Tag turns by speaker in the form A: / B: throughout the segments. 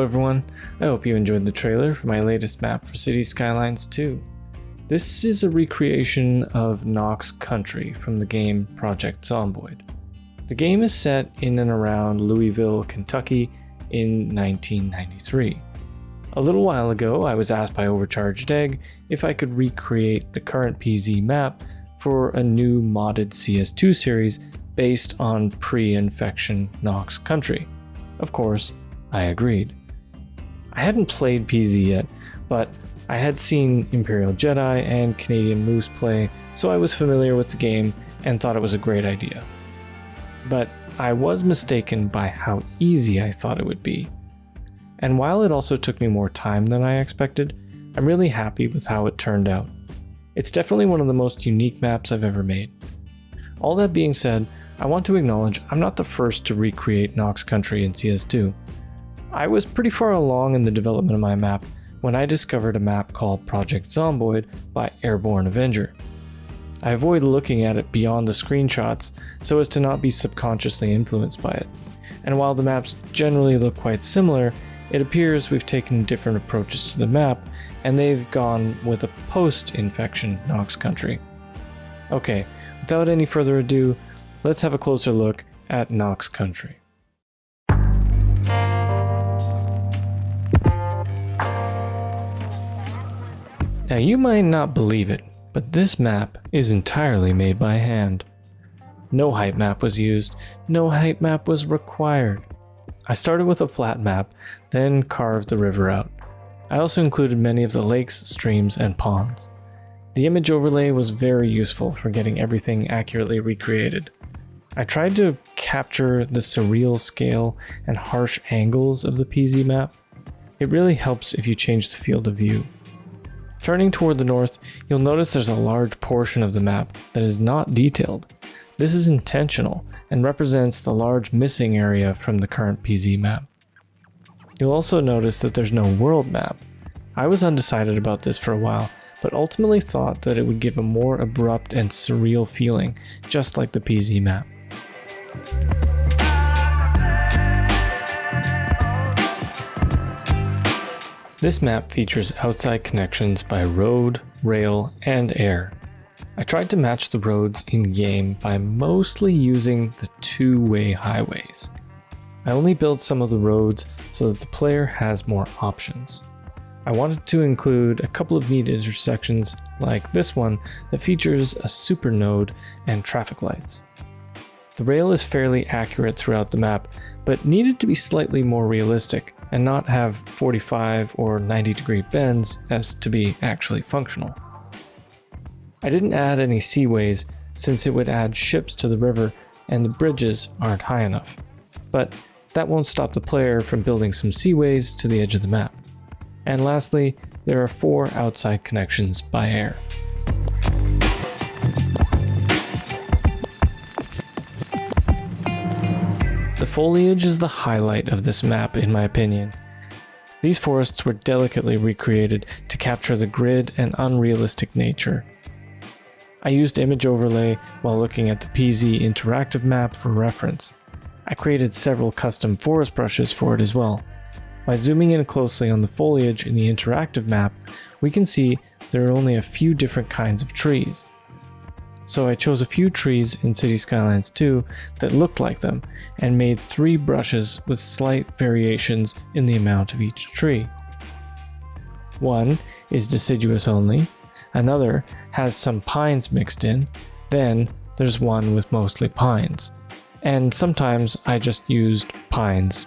A: everyone, I hope you enjoyed the trailer for my latest map for Cities Skylines 2. This is a recreation of Knox Country from the game Project Zomboid. The game is set in and around Louisville, Kentucky in 1993. A little while ago, I was asked by Overcharged Egg if I could recreate the current PZ map for a new modded CS2 series based on pre-infection Knox Country. Of course, I agreed. I hadn't played PZ yet, but I had seen Imperial Jedi and Canadian Moose play, so I was familiar with the game and thought it was a great idea. But I was mistaken by how easy I thought it would be. And while it also took me more time than I expected, I'm really happy with how it turned out. It's definitely one of the most unique maps I've ever made. All that being said, I want to acknowledge I'm not the first to recreate Knox Country in CS2. I was pretty far along in the development of my map when I discovered a map called Project Zomboid by AirborneAvenger. I avoid looking at it beyond the screenshots so as to not be subconsciously influenced by it. And while the maps generally look quite similar, it appears we've taken different approaches to the map, and they've gone with a post-infection Knox Country. Okay, without any further ado, let's have a closer look at Knox Country. Now you might not believe it, but this map is entirely made by hand. No height map was used, no height map was required. I started with a flat map, then carved the river out. I also included many of the lakes, streams, and ponds. The image overlay was very useful for getting everything accurately recreated. I tried to capture the surreal scale and harsh angles of the PZ map. It really helps if you change the field of view. Turning toward the north, you'll notice there's a large portion of the map that is not detailed. This is intentional and represents the large missing area from the current PZ map. You'll also notice that there's no world map. I was undecided about this for a while, but ultimately thought that it would give a more abrupt and surreal feeling, just like the PZ map. This map features outside connections by road, rail, and air. I tried to match the roads in-game by mostly using the two-way highways. I only built some of the roads so that the player has more options. I wanted to include a couple of neat intersections like this one that features a super node and traffic lights. The rail is fairly accurate throughout the map, but needed to be slightly more realistic and not have 45 or 90-degree bends as to be actually functional. I didn't add any seaways since it would add ships to the river and the bridges aren't high enough. But that won't stop the player from building some seaways to the edge of the map. And lastly, there are 4 outside connections by air. The foliage is the highlight of this map in my opinion. These forests were delicately recreated to capture the grid and unrealistic nature. I used image overlay while looking at the PZ interactive map for reference. I created several custom forest brushes for it as well. By zooming in closely on the foliage in the interactive map, we can see there are only a few different kinds of trees. So I chose a few trees in Cities Skylines 2 that looked like them and made 3 brushes with slight variations in the amount of each tree. One is deciduous only, another has some pines mixed in, then there's one with mostly pines. And sometimes I just used pines.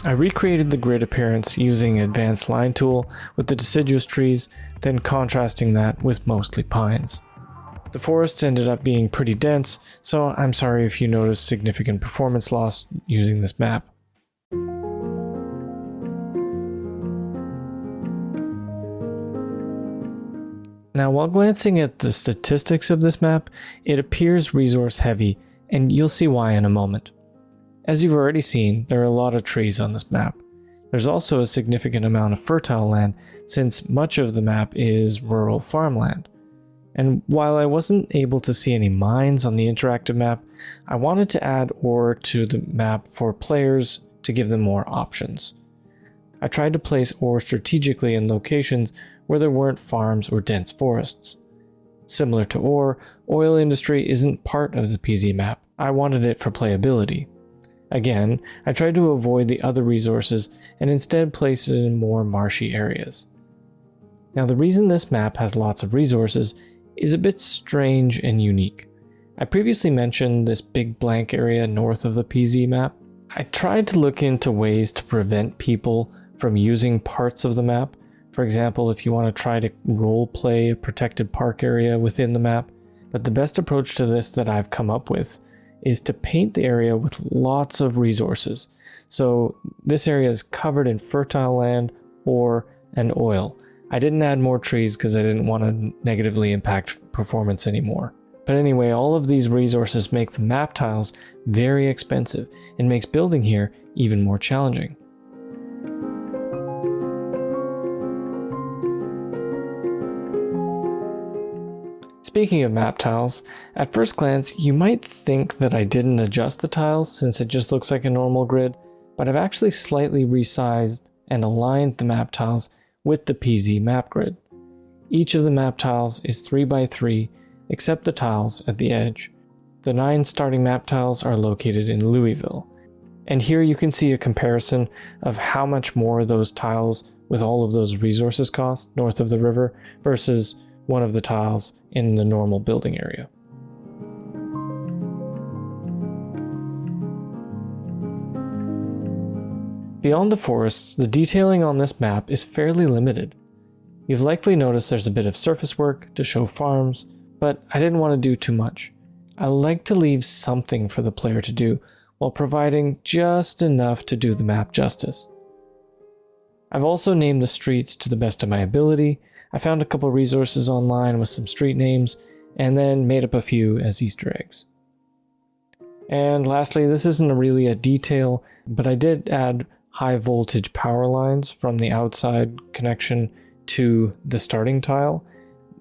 A: I recreated the grid appearance using Advanced Line Tool with the deciduous trees, then contrasting that with mostly pines. The forests ended up being pretty dense, so I'm sorry if you notice significant performance loss using this map. Now, while glancing at the statistics of this map, it appears resource heavy, and you'll see why in a moment. As you've already seen, there are a lot of trees on this map. There's also a significant amount of fertile land, since much of the map is rural farmland. And while I wasn't able to see any mines on the interactive map, I wanted to add ore to the map for players to give them more options. I tried to place ore strategically in locations where there weren't farms or dense forests. Similar to ore, oil industry isn't part of the PZ map. I wanted it for playability. Again, I tried to avoid the other resources and instead place it in more marshy areas. Now, the reason this map has lots of resources is a bit strange and unique. I previously mentioned this big blank area north of the PZ map. I tried to look into ways to prevent people from using parts of the map. For example, if you want to try to roleplay a protected park area within the map. But the best approach to this that I've come up with is to paint the area with lots of resources. So this area is covered in fertile land, ore, and oil. I didn't add more trees because I didn't want to negatively impact performance anymore. But anyway, all of these resources make the map tiles very expensive and makes building here even more challenging. Speaking of map tiles, at first glance you might think that I didn't adjust the tiles since it just looks like a normal grid, but I've actually slightly resized and aligned the map tiles with the PZ map grid. Each of the map tiles is 3x3 except the tiles at the edge. The 9 starting map tiles are located in Louisville. And here you can see a comparison of how much more those tiles with all of those resources cost north of the river versus one of the tiles in the normal building area. Beyond the forests, the detailing on this map is fairly limited. You've likely noticed there's a bit of surface work to show farms, but I didn't want to do too much. I like to leave something for the player to do while providing just enough to do the map justice. I've also named the streets to the best of my ability. I found a couple resources online with some street names, and then made up a few as Easter eggs. And lastly, this isn't really a detail, but I did add high voltage power lines from the outside connection to the starting tile.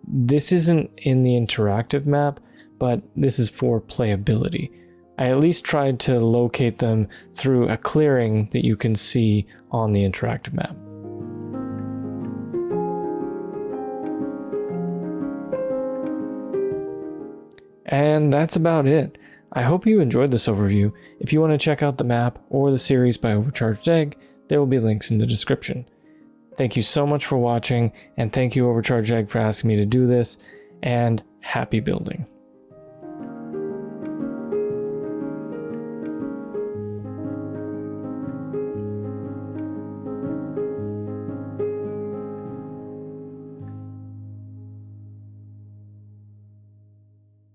A: This isn't in the interactive map, but this is for playability. I at least tried to locate them through a clearing that you can see on the interactive map. And that's about it. I hope you enjoyed this overview. If you want to check out the map or the series by Overcharged Egg, there will be links in the description. Thank you so much for watching, and thank you Overcharged Egg for asking me to do this, and happy building.